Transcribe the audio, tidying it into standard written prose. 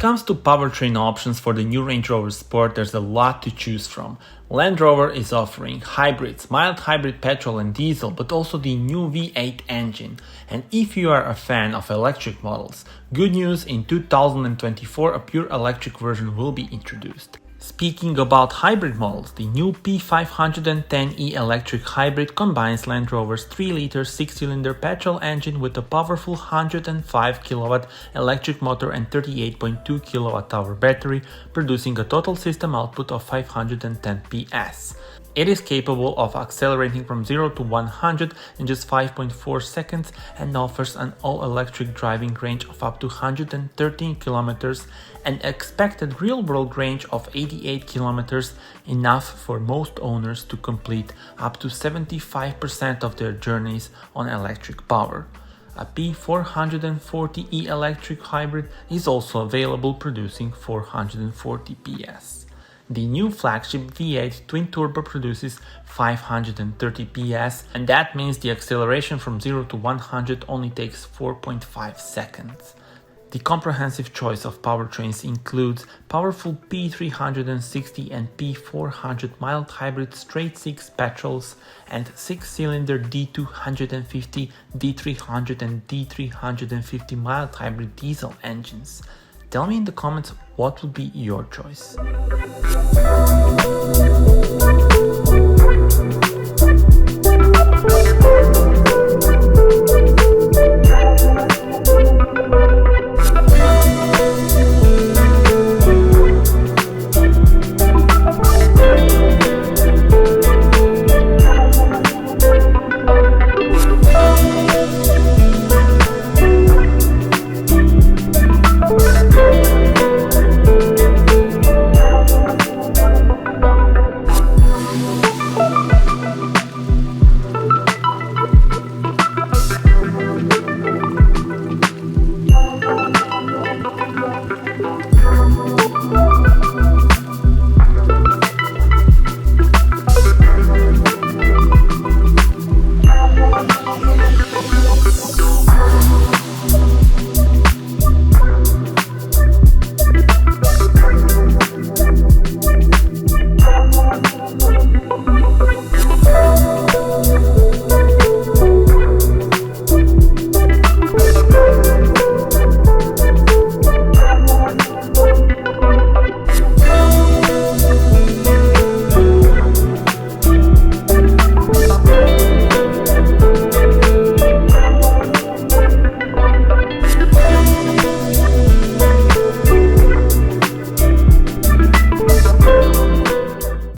comes to powertrain options for the new Range Rover Sport, there's a lot to choose from. Land Rover is offering hybrids, mild hybrid petrol and diesel, but also the new V8 engine. And if you are a fan of electric models, good news, in 2024 a pure electric version will be introduced. Speaking about hybrid models, the new P510e Electric Hybrid combines Land Rover's 3-liter 6-cylinder petrol engine with a powerful 105 kW electric motor and 38.2 kWh battery, producing a total system output of 510 PS. It is capable of accelerating from 0 to 100 in just 5.4 seconds and offers an all-electric driving range of up to 113 kilometers and expected real-world range of 88 kilometers, enough for most owners to complete up to 75% of their journeys on electric power. A P510e Electric Hybrid is also available, producing 440 PS. The new flagship V8 twin-turbo produces 530 PS, and that means the acceleration from 0 to 100 only takes 4.5 seconds. The comprehensive choice of powertrains includes powerful P360 and P400 mild hybrid straight-six petrols and 6-cylinder D250, D300 and D350 mild hybrid diesel engines. Tell me in the comments what would be your choice.